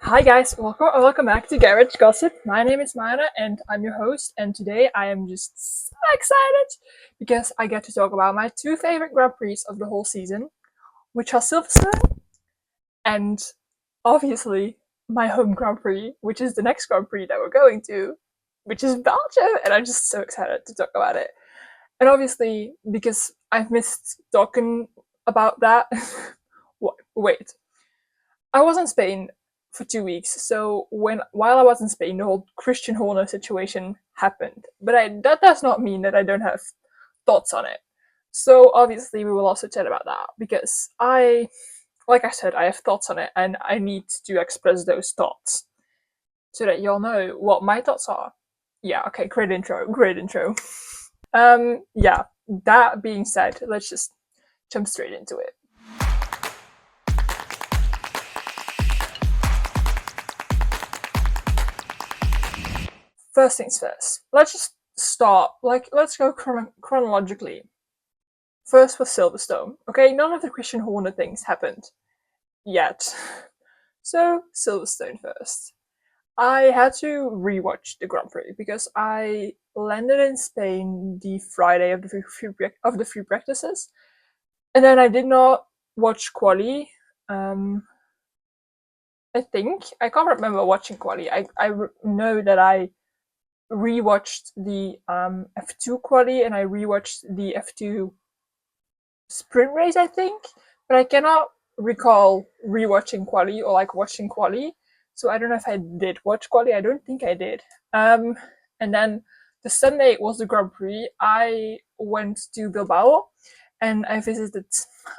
Hi guys, welcome back to Garage Gossip. My name is Mana and I'm your host, and today I am just so excited because I get to talk about my two favorite Grand Prix of the whole season, which are Silverstone and obviously my home Grand Prix, which is the next Grand Prix that we're going to, which is Belgium, and I'm just so excited to talk about it. And obviously, because I've missed talking about that, wait, I was in Spain for 2 weeks, so while I was in Spain, the whole Christian Horner situation happened. But that does not mean that I don't have thoughts on it. So obviously, we will also chat about that because like I said, I have thoughts on it, and I need to express those thoughts so that y'all know what my thoughts are. Yeah, okay, great intro, great intro. Yeah. That being said, let's just jump straight into it. First things first. Let's just start. Let's go chronologically. First was Silverstone. Okay, none of the Christian Horner things happened yet. So, Silverstone first. I had to rewatch the Grand Prix because I landed in Spain the Friday of the free practices, and then I did not watch quali. I think I can't remember watching quali. I know that I rewatched the F2 quali and I rewatched the F2 sprint race, I think, but I cannot recall rewatching quali or like watching quali. So I don't know if I did watch quali. I don't think I did. And then the Sunday was the Grand Prix. I went to Bilbao and I visited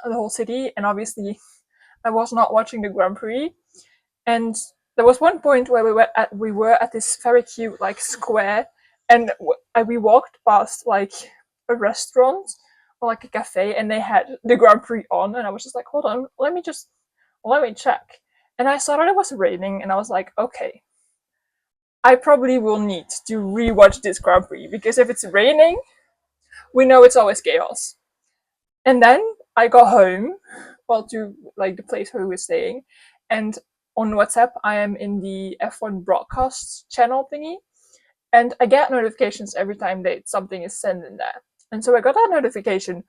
the whole city, and obviously I was not watching the Grand Prix. And there was one point where we were at this very cute like square, and we walked past like a restaurant or like a cafe, and they had the Grand Prix on, and I was just like, hold on, let me check. And I saw that it was raining, and I was like, okay, I probably will need to rewatch this Grand Prix because if it's raining, we know it's always chaos. And then I got home, well, to like the place where we were staying, and on WhatsApp I am in the F1 broadcasts channel thingy, and I get notifications every time that something is sent in there. And so I got that notification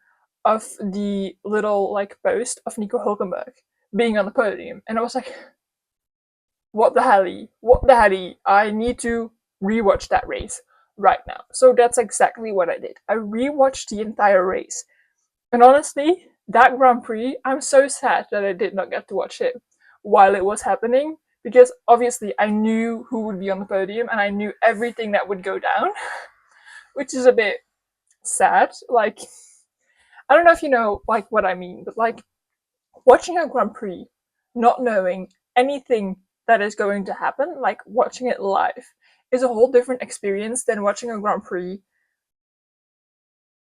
of the little like post of Nico Hulkenberg being on the podium, and I was like, what the hell? What the hell? I need to rewatch that race right now. So that's exactly what I did. I rewatched the entire race. And honestly, that Grand Prix, I'm so sad that I did not get to watch it while it was happening, because obviously I knew who would be on the podium and I knew everything that would go down, which is a bit sad. Like, I don't know if you know like what I mean, but like watching a Grand Prix, not knowing anything that is going to happen, like watching it live, is a whole different experience than watching a Grand Prix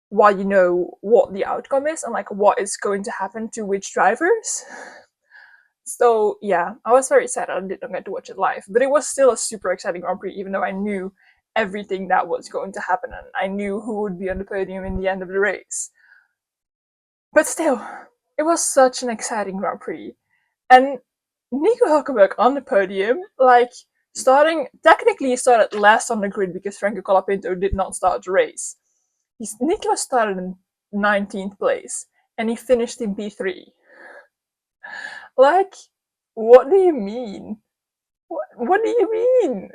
while you know what the outcome is and like what is going to happen to which drivers. So yeah, I was very sad I did not get to watch it live, but it was still a super exciting Grand Prix, even though I knew everything that was going to happen and I knew who would be on the podium in the end of the race. But still, it was such an exciting Grand Prix. And Nico Hulkenberg on the podium, like technically he started last on the grid because Franco Colapinto did not start the race. Nico started in 19th place and he finished in P3. Like, what do you mean? What do you mean?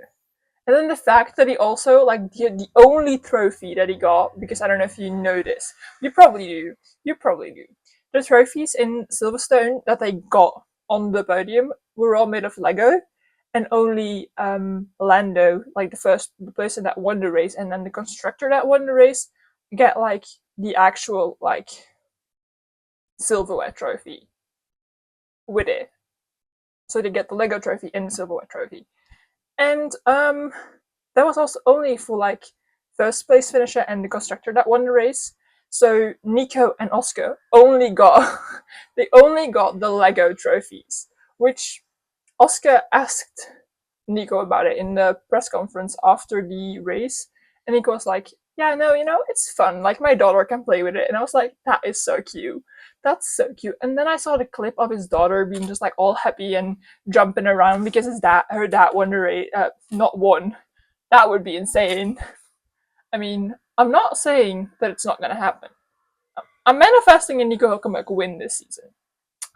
And then the fact that he also, like, the only trophy that he got, because I don't know if you know this, you probably do, the trophies in Silverstone that they got on the podium were all made of Lego, and only Lando, like the person that won the race, and then the constructor that won the race, get like the actual like silverware trophy with it. So they get the Lego trophy and the silverware trophy. And that was also only for like first place finisher and the constructor that won the race. So Nico and Oscar only got they only got the Lego trophies, which Oscar asked Nico about it in the press conference after the race, and Nico was like, yeah, no, it's fun. Like, my daughter can play with it. And I was like, that is so cute. That's so cute. And then I saw the clip of his daughter being just like all happy and jumping around because her dad won the race, not won. That would be insane. I mean, I'm not saying that it's not going to happen. I'm manifesting a Nico Hülkenberg win this season.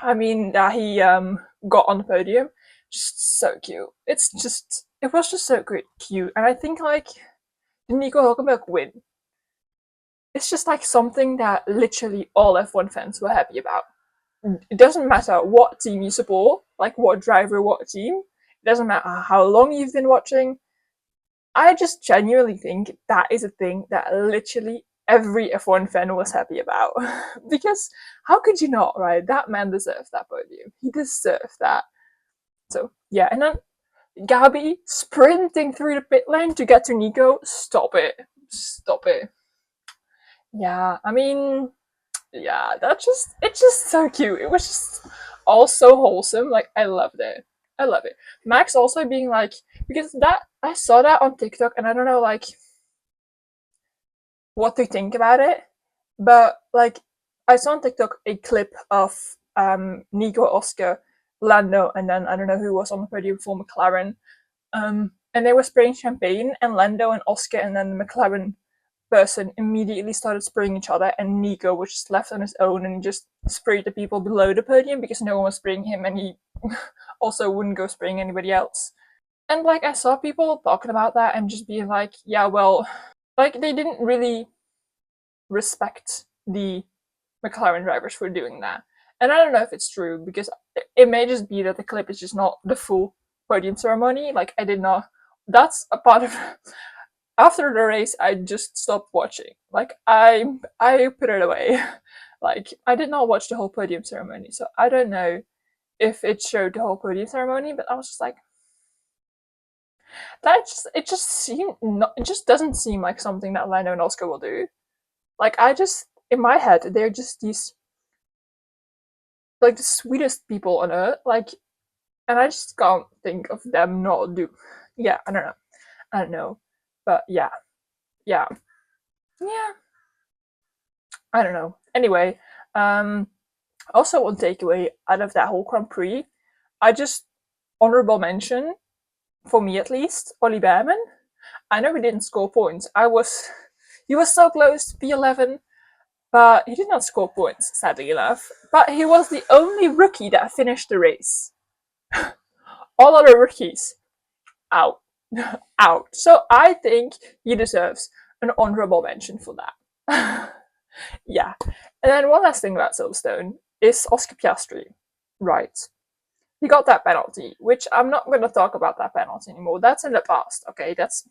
I mean, that he got on the podium. Just so cute. It was just so great, cute. And I think, like, the Nico Hülkenberg win, it's just like something that literally all F1 fans were happy about. It doesn't matter what team you support, like what driver, what team. It doesn't matter how long you've been watching. I just genuinely think that is a thing that literally every F1 fan was happy about. Because how could you not, right? That man deserved that podium. He deserved that. So, yeah, and then Gabi sprinting through the pit lane to get to Nico. Stop it. Stop it. Yeah, I mean, yeah, it's just so cute. It was just all so wholesome. Like, I loved it. I love it. Max also being like, because that I saw that on TikTok, and I don't know, like, what to think about it, but like, I saw on TikTok a clip of Nico, Oscar, Lando, and then I don't know who was on the podium for McLaren, and they were spraying champagne, and Lando and Oscar and then the McLaren person immediately started spraying each other, and Nico was just left on his own and just sprayed the people below the podium because no one was spraying him, and he also wouldn't go spraying anybody else. And like, I saw people talking about that and just being like, yeah, well, like, they didn't really respect the McLaren drivers for doing that. And I don't know if it's true, because it may just be that the clip is just not the full podium ceremony. Like, I did not. That's a part of. After the race, I just stopped watching. Like, I put it away. Like, I did not watch the whole podium ceremony, so I don't know if it showed the whole podium ceremony. But I was just like, it just doesn't seem like something that Lando and Oscar will do. Like, in my head, they're just these, like, the sweetest people on earth. Like, and I just can't think of them not do. Yeah, I don't know, but yeah, yeah. I don't know. Anyway, also one takeaway out of that whole Grand Prix, I just honorable mention, for me at least, Ollie Behrman. I know he didn't score points. He was so close to P11, but he did not score points, sadly enough. But he was the only rookie that finished the race. All other rookies, out. Out. So I think he deserves an honorable mention for that. Yeah. And then one last thing about Silverstone is Oscar Piastri. Right. He got that penalty, which I'm not going to talk about that penalty anymore. That's in the past, okay? That's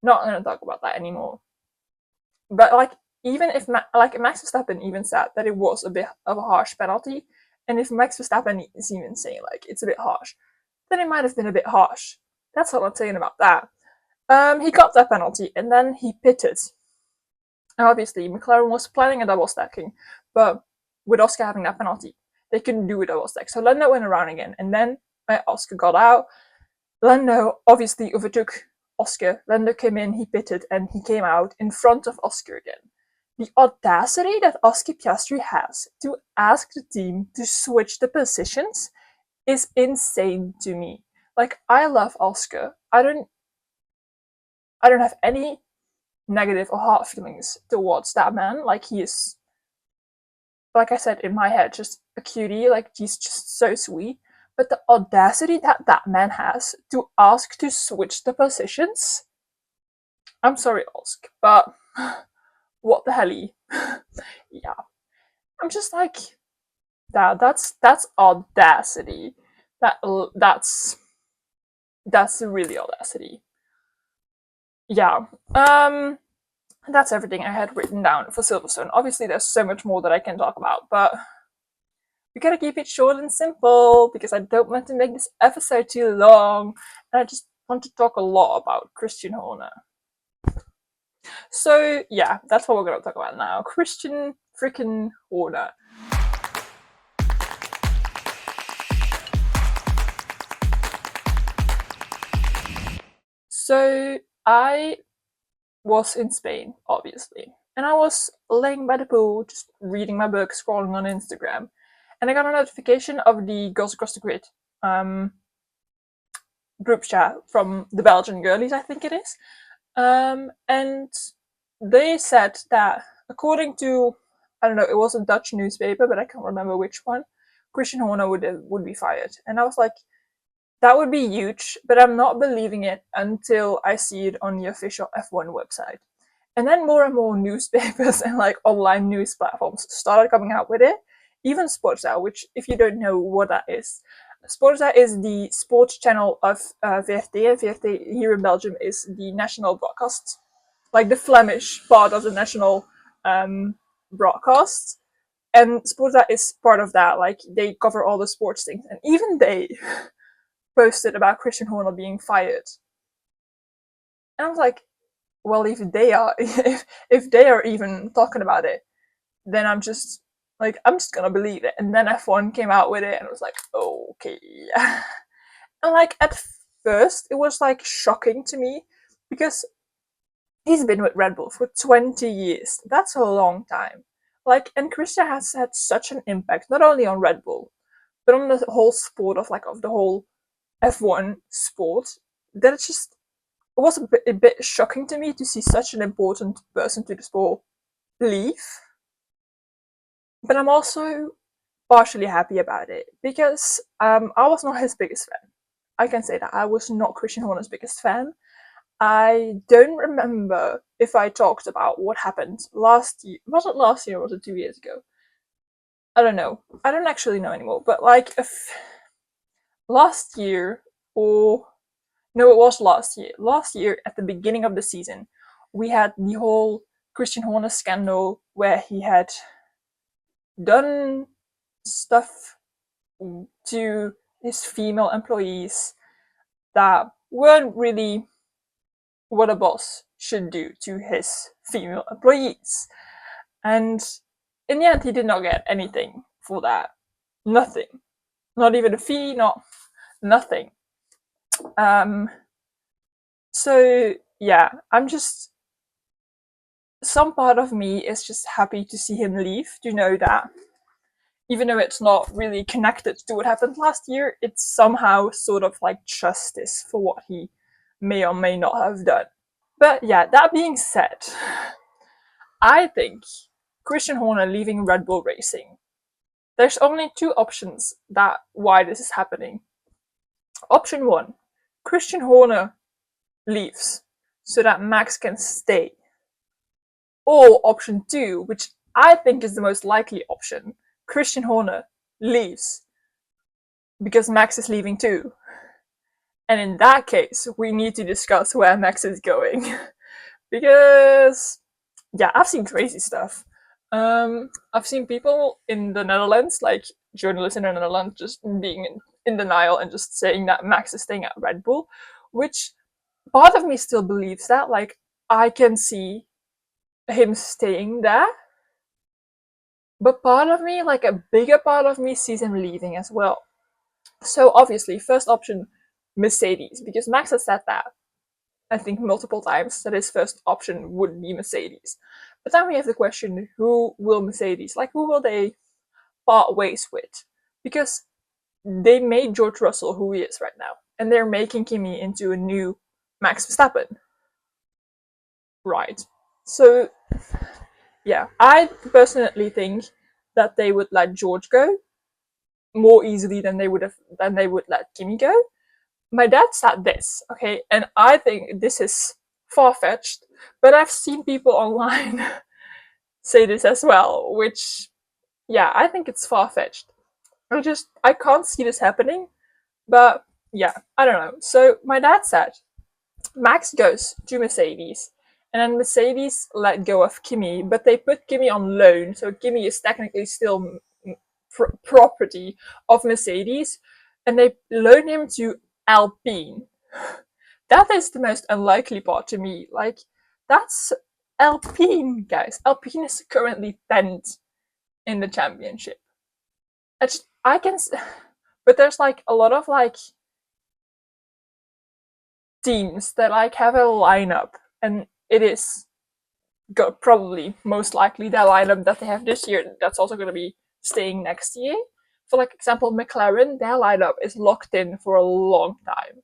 not going to talk about that anymore. But, like, even if Max Verstappen even said that it was a bit of a harsh penalty, and if Max Verstappen is even saying, like, it's a bit harsh, then it might have been a bit harsh. That's all I'm saying about that. He got that penalty, and then he pitted. And obviously, McLaren was planning a double stacking, but with Oscar having that penalty, they couldn't do a double stack. So Lando went around again, and then Oscar got out. Lando obviously overtook Oscar. Lando came in, he pitted, and he came out in front of Oscar again. The audacity that Oscar Piastri has to ask the team to switch the positions is insane to me. Like, I love Oscar. I don't have any negative or hard feelings towards that man. Like, he is, like I said, in my head, just a cutie. Like, he's just so sweet. But the audacity that that man has to ask to switch the positions, I'm sorry, Oscar, but what the hell? Yeah, I'm just like, that's audacity. That's really audacity. Yeah. That's everything I had written down for Silverstone. Obviously, there's so much more that I can talk about, but we gotta keep it short and simple because I don't want to make this episode too long, and I just want to talk a lot about Christian Horner. So yeah, that's what we're gonna talk about now. Christian freaking Horner. So I was in Spain, obviously. And I was laying by the pool, just reading my book, scrolling on Instagram, and I got a notification of the Girls Across the Grid group chat from the Belgian girlies, I think it is. And they said that, according to, I don't know, it was a Dutch newspaper, but I can't remember which one, Christian Horner would be fired. And I was like, that would be huge, but I'm not believing it until I see it on the official F1 website. And then more and more newspapers and like online news platforms started coming out with it. Even Sportza, which, if you don't know what that is, Sportza is the sports channel of VRT. And VRT here in Belgium is the national broadcast, like the Flemish part of the national broadcast. And Sportza is part of that. Like, they cover all the sports things, and even they posted about Christian Horner being fired. And I was like, well, if they are if they are even talking about it, then I'm just gonna believe it. And then F1 came out with it, and I was like, okay. And like, at first it was like shocking to me, because he's been with Red Bull for 20 years. That's a long time. Like, and Christian has had such an impact, not only on Red Bull, but on the whole sport of the whole F1 sport, that it was a bit shocking to me to see such an important person to the sport leave. But I'm also partially happy about it, because I was not his biggest fan. I can say that I was not Christian Horner's biggest fan. I don't remember if I talked about what happened last year. Was it last year or was it 2 years ago? I don't know. I don't actually know anymore. But like, last year, or no, it was last year. Last year, at the beginning of the season, we had the whole Christian Horner scandal, where he had done stuff to his female employees that weren't really what a boss should do to his female employees. And in the end, he did not get anything for that. Nothing. Not even a fee, nothing. So yeah, some part of me is just happy to see him leave, to know that even though it's not really connected to what happened last year, it's somehow sort of like justice for what he may or may not have done. But yeah, that being said, I think Christian Horner leaving Red Bull Racing, there's only two options that why this is happening. Option one, Christian Horner leaves so that Max can stay. Or option two, which I think is the most likely option, Christian Horner leaves because Max is leaving too. And in that case, we need to discuss where Max is going. Because, yeah, I've seen crazy stuff. I've seen people in the Netherlands, like journalists in the Netherlands, just being in denial and just saying that Max is staying at Red Bull, which part of me still believes that. Like, I can see him staying there, but part of me, like a bigger part of me, sees him leaving as well. So obviously, first option, Mercedes, because Max has said that, I think, multiple times, that his first option would be Mercedes. But then we have the question, who will Mercedes, like, who will they part ways with? Because they made George Russell who he is right now, and they're making Kimi into a new Max Verstappen. Right. So, yeah, I personally think that they would let George go more easily than they would let Kimi go. My dad said this, okay, and I think this is far-fetched, but I've seen people online say this as well, which, yeah, I think it's far-fetched. I can't see this happening, but yeah, I don't know. So my dad said Max goes to Mercedes, and then Mercedes let go of Kimi, but they put Kimi on loan, so Kimi is technically still property of Mercedes, and they loan him to Alpine. That is the most unlikely part to me. Like, that's Alpine, guys. Alpine is currently 10th in the championship. I can, but there's like a lot of like teams that like have a lineup, and it is probably most likely their lineup that they have this year that's also going to be staying next year. For like example, McLaren, their lineup is locked in for a long time.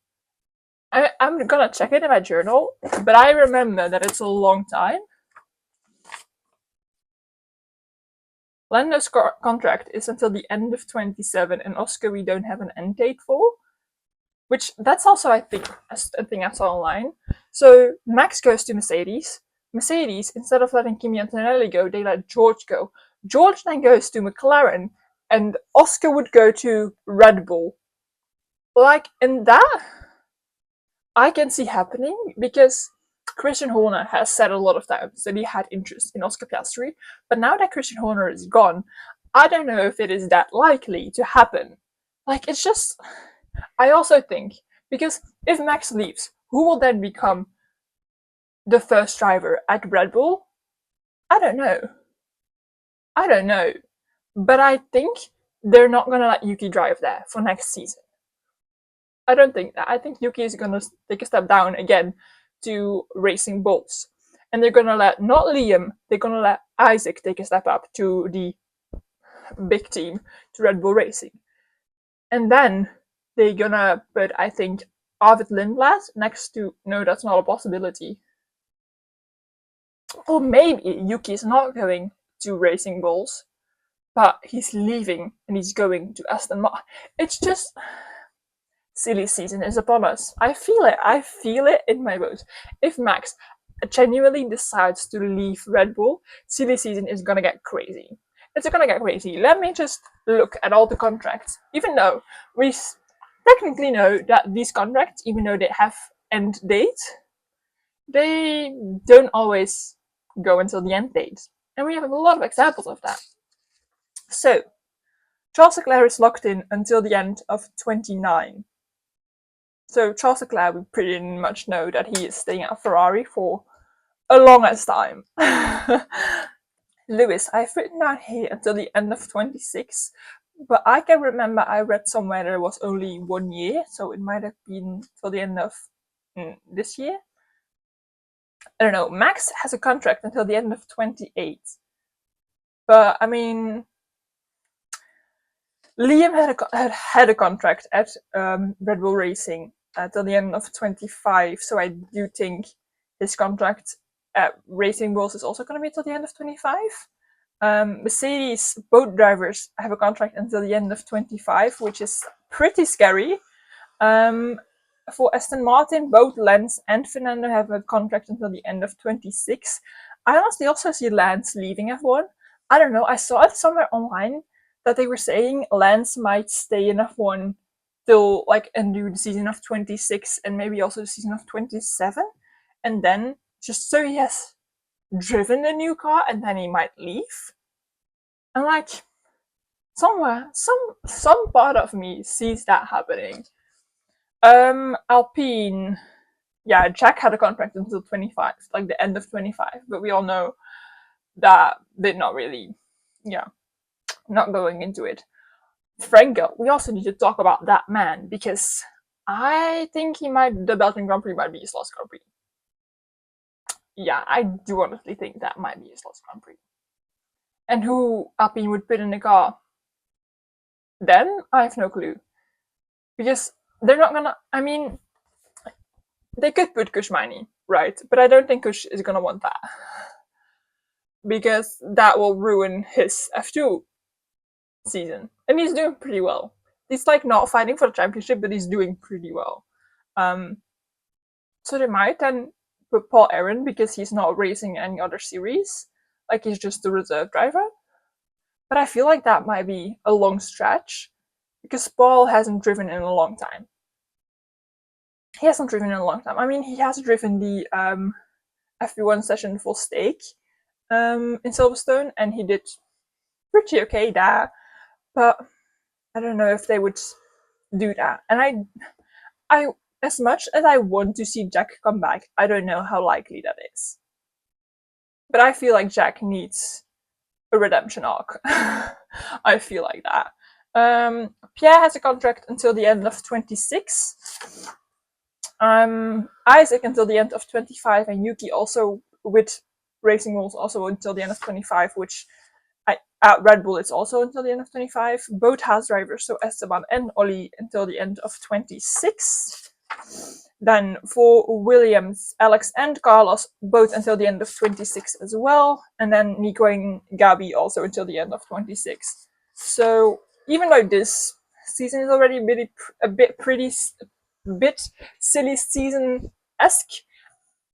I'm gonna check it in my journal, but I remember that it's a long time. Lando's contract is until the end of 27, and Oscar we don't have an end date for. Which, that's also, I think, a thing I saw online. So, Max goes to Mercedes. Mercedes, instead of letting Kimi Antonelli go, they let George go. George then goes to McLaren, and Oscar would go to Red Bull. Like, and that, I can see happening, because Christian Horner has said a lot of times that he had interest in Oscar Piastri, but now that Christian Horner is gone, I don't know if it is that likely to happen. Like, it's just... I also think, because if Max leaves, who will then become the first driver at Red Bull? I don't know. But I think they're not going to let Yuki drive there for next season. I don't think that. I think Yuki is going to take a step down again to Racing Bulls. And they're going to let, not Liam, they're going to let Isaac take a step up to the big team, to Red Bull Racing. And then they're gonna put, I think, Arvid Lindblad next to... No, that's not a possibility. Or maybe Yuki is not going to Racing Bulls, but he's leaving and he's going to Aston Martin. It's just... Silly season is upon us. I feel it in my bones. If Max genuinely decides to leave Red Bull, silly season is gonna get crazy. It's gonna get crazy. Let me just look at all the contracts. Even though we technically know that these contracts, even though they have end dates, they don't always go until the end date. And we have a lot of examples of that. So, Charles Leclerc is locked in until the end of 29. So Charles Leclerc, we pretty much know that he is staying at Ferrari for a longest time. Lewis, I've written down here until the end of 26, but I can remember I read somewhere there was only 1 year, so it might have been till the end of this year. I don't know. Max has a contract until the end of 28, but I mean, Liam had a contract at Red Bull Racing till the end of 25, so I do think his contract at Racing Bulls is also going to be till the end of 25. Mercedes, both drivers have a contract until the end of 25, which is pretty scary. For Aston Martin, both Lance and Fernando have a contract until the end of 26. I honestly also see Lance leaving F1. I don't know, I saw it somewhere online that they were saying Lance might stay in F1 till like and do the season of 26 and maybe also the season of 27, and then just so he has driven the new car and then he might leave. And like somewhere, some part of me sees that happening. Alpine, yeah, Jack had a contract until 25, like the end of 25, but we all know that they're not really, not going into it. Franco, we also need to talk about that man, because I think the Belgian Grand Prix might be his last Grand Prix. Yeah, I do honestly think that might be his last Grand Prix. And who Alpine would put in the car? Then I have no clue. Because they're not gonna, I mean, they could put Kushmani, right? But I don't think Kush is gonna want that. Because that will ruin his F2 season. And he's doing pretty well. He's like not fighting for the championship, but he's doing pretty well. So they might then put Paul Aaron because he's not racing any other series. Like he's just the reserve driver. But I feel like that might be a long stretch because Paul hasn't driven in a long time. I mean, he has driven the FP1 session for stake in Silverstone, and he did pretty okay there. But I don't know if they would do that. And I as much as I want to see Jack come back, I don't know how likely that is. But I feel like Jack needs a redemption arc. I feel like that. Pierre has a contract until the end of 26. Isaac until the end of 25, and Yuki also with racing rules also until the end of 25, which at Red Bull it's also until the end of 25. Both Haas drivers, so Esteban and Oli, until the end of 26. Then for Williams, Alex and Carlos, both until the end of 26 as well. And then Nico and Gabi also until the end of 26. So even though this season is already a bit silly season-esque,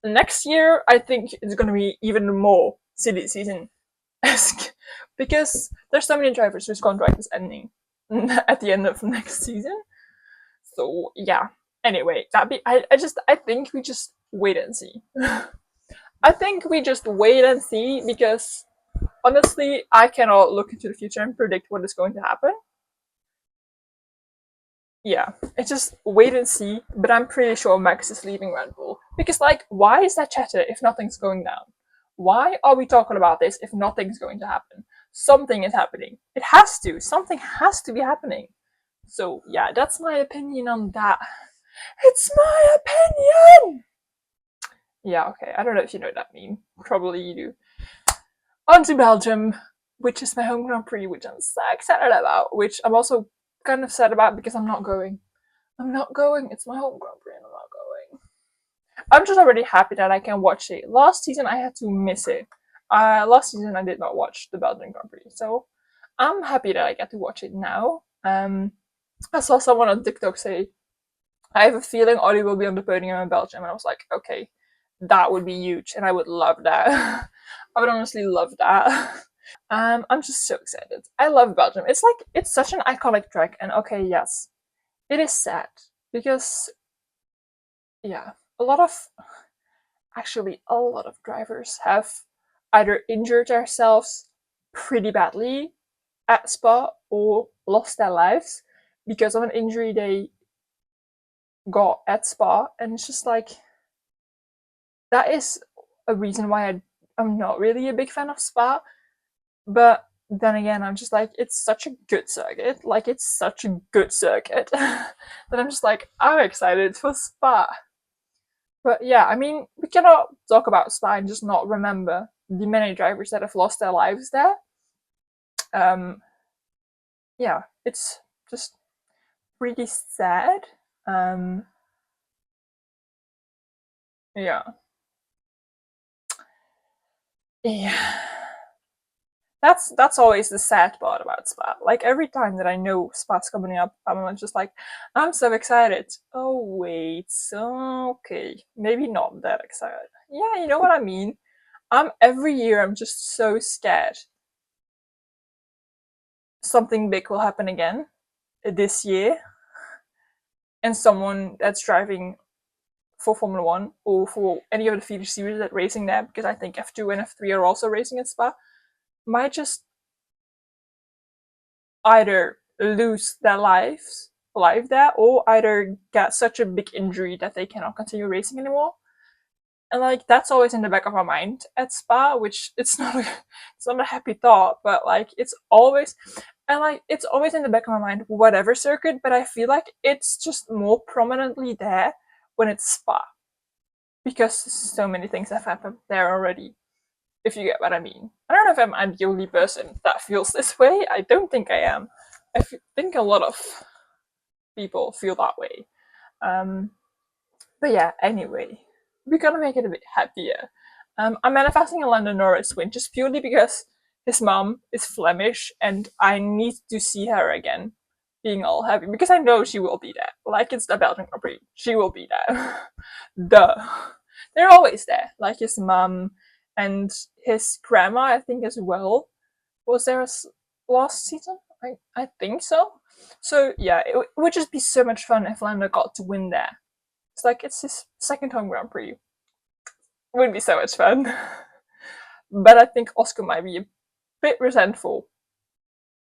next year I think it's going to be even more silly season-esque. Because there's so many drivers whose contract is ending at the end of next season. So yeah. Anyway, I think we just wait and see. I think we just wait and see because honestly, I cannot look into the future and predict what is going to happen. Yeah, it's just wait and see. But I'm pretty sure Max is leaving Red Bull because, like, why is that chatter if nothing's going down? Why are we talking about this if nothing's going to happen? Something is happening. It has to. Something has to be happening. So yeah, that's my opinion on that. It's my opinion! Yeah, okay. I don't know if you know that meme. Probably you do. On to Belgium, which is my home Grand Prix, which I'm so excited about. Which I'm also kind of sad about because I'm not going. I'm not going. It's my home Grand Prix and I'm not going. I'm just already happy that I can watch it. Last season I had to miss it. Last season I did not watch the Belgian Grand Prix. So I'm happy that I get to watch it now. I saw someone on TikTok say, I have a feeling Ollie will be on the podium in Belgium. And I was like, okay, that would be huge. And I would love that. I would honestly love that. I'm just so excited. I love Belgium. It's such an iconic track. And okay, yes, it is sad because, yeah, a lot of drivers have either injured themselves pretty badly at Spa or lost their lives because of an injury they got at Spa, and it's just like that is a reason why I'm not really a big fan of Spa. But then again, I'm just like, it's such a good circuit. Like, it's such a good circuit that I'm just like, I'm excited for Spa. But yeah, I mean, we cannot talk about Spa and just not remember the many drivers that have lost their lives there. Yeah, it's just pretty sad. Yeah. Yeah. That's always the sad part about Spa. Like every time that I know Spa's coming up, I'm just like, I'm so excited. Oh wait, okay, maybe not that excited. Yeah, you know what I mean. Every year I'm just so scared something big will happen again this year, and someone that's driving for Formula One or for any of the feeder series that racing there, because I think F2 and F3 are also racing at Spa, might just either lose their life there or either get such a big injury that they cannot continue racing anymore. And like that's always in the back of my mind at Spa, which it's not a happy thought, but like it's always in the back of my mind, whatever circuit, but I feel like it's just more prominently there when it's Spa. Because so many things have happened there already. If you get what I mean. I don't know if I'm the only person that feels this way. I don't think I am. I think a lot of people feel that way. But yeah, anyway, we're gonna make it a bit happier. I'm manifesting a Lando Norris win just purely because his mom is Flemish and I need to see her again being all happy because I know she will be there. Like it's the Belgian Grand Prix. She will be there. Duh. They're always there. Like his mom and his grandma, I think, as well. Was there last season? I think so. So yeah, it would just be so much fun if Lando got to win there. It's like it's his second home Grand Prix. It would be so much fun. But I think Oscar might be a bit resentful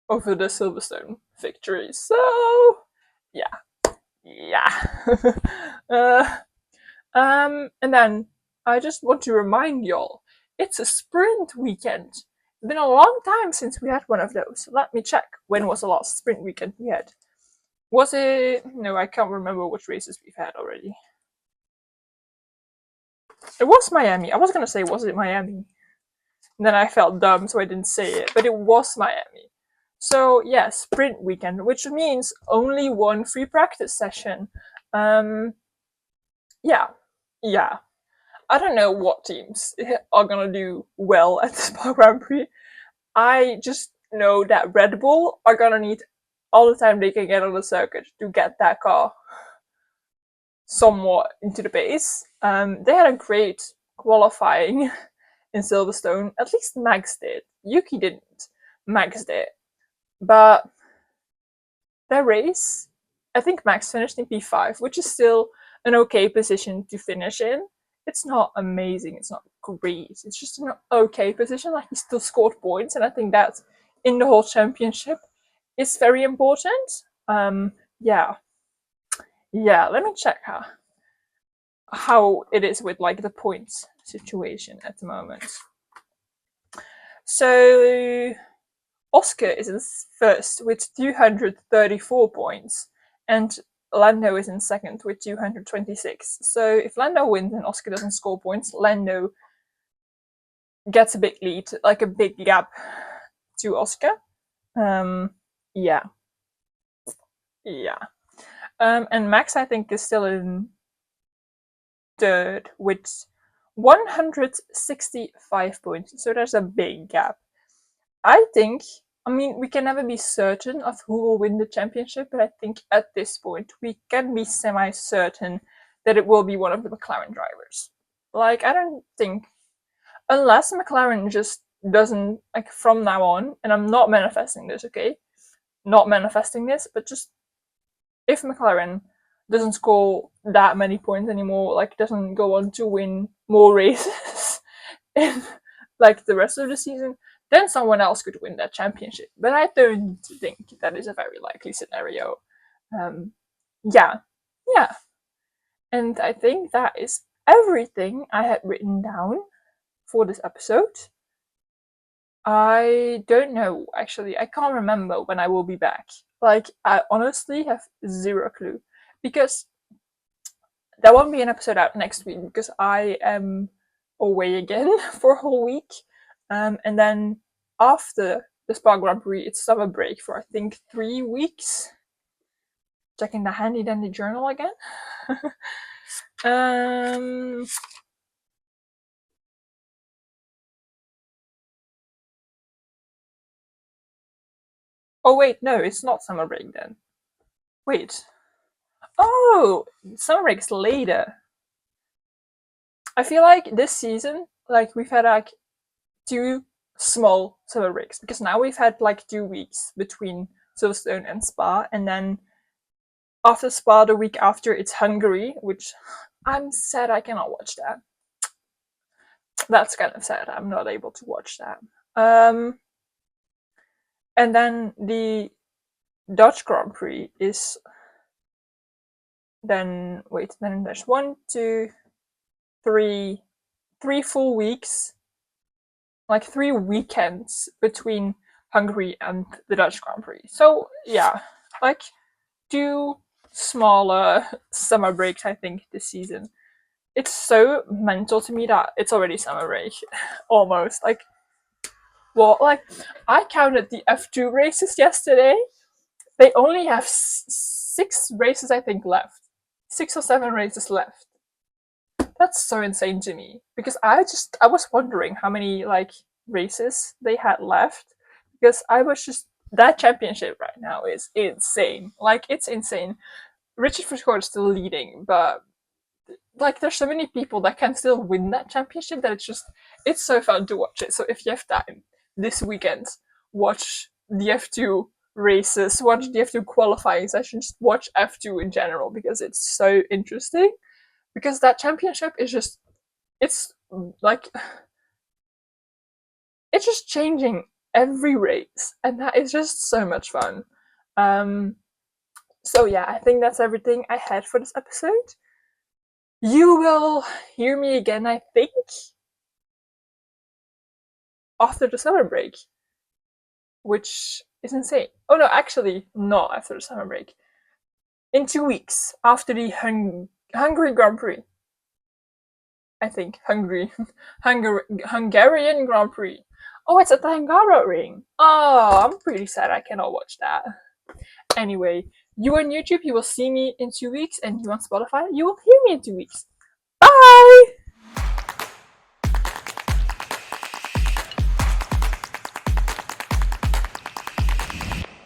over the Silverstone victory. So yeah. And then I just want to remind y'all, it's a sprint weekend. It's been a long time since we had one of those. Let me check. When was the last sprint weekend we had? Was it? No, I can't remember which races we've had already. It was Miami. I was gonna say, was it Miami? And then I felt dumb, so I didn't say it. But it was Miami. So yeah, sprint weekend, which means only one free practice session. Yeah, yeah. I don't know what teams are gonna do well at the Spa Grand Prix. I just know that Red Bull are gonna need all the time they can get on the circuit to get that car somewhat into the pace. They had a great qualifying in Silverstone. At least Max did. Yuki didn't. Max did. But their race, I think Max finished in P5, which is still an okay position to finish in. It's not amazing, it's not great, it's just an okay position. Like, he still scored points, and I think that in the whole championship is very important. Yeah. Yeah, let me check how it is with like the points situation at the moment. So Oscar is in first with 234 points, and Lando is in second with 226. So if Lando wins and Oscar doesn't score points, Lando gets a big lead, like a big gap to Oscar. Yeah. Yeah. And Max, I think, is still in third with 165 points. So there's a big gap. I think, I mean, we can never be certain of who will win the championship, but I think at this point we can be semi-certain that it will be one of the McLaren drivers. Like, I don't think, unless McLaren just doesn't, like, from now on, and I'm not manifesting this, okay? Not manifesting this, but just if McLaren doesn't score that many points anymore, like, doesn't go on to win more races in, like, the rest of the season, then someone else could win that championship. But I don't think that is a very likely scenario. Yeah, yeah. And I think that is everything I had written down for this episode. I don't know, actually. I can't remember when I will be back. Like, I honestly have zero clue. Because there won't be an episode out next week because I am away again for a whole week. And then after the Spa Grand Prix, it's summer break for I think 3 weeks. Checking the handy dandy journal again. Oh wait, no, it's not summer break then. Wait. Oh, summer break's later. I feel like this season, like, we've had like 2 small summer breaks because now we've had like 2 weeks between Silverstone and Spa, and then after Spa, the week after, it's Hungary, which I'm sad I cannot watch that. That's kind of sad. I'm not able to watch that. And then the Dutch Grand Prix is then, wait, then there's 1, 2, 3 full weeks, like 3 weekends between Hungary and the Dutch Grand Prix. So yeah, like 2 smaller summer breaks, I think, this season. It's so mental to me that it's already summer break, almost. Like, well, like, I counted the F2 races yesterday. They only have 6 races, I think, left. 6 or 7 races left. That's so insane to me because I was wondering how many like races they had left because I was just, that championship right now is insane. Like, it's insane. Richard Foucault is still leading, but like, there's so many people that can still win that championship that it's so fun to watch it. So if you have time this weekend, watch the F2 races, watch the F2 qualifying sessions, watch F2 in general because it's so interesting. Because that championship is just, it's like, it's just changing every race, and that is just so much fun. So yeah, I think that's everything I had for this episode. You will hear me again, I think, after the summer break, which is insane. Oh no, actually, not after the summer break. In 2 weeks, after the Hungary Grand Prix. I think Hungarian Grand Prix. Oh, it's at the Hungaroring. Oh, I'm pretty sad I cannot watch that. Anyway, you on YouTube, you will see me in 2 weeks, and you on Spotify, you will hear me in 2 weeks.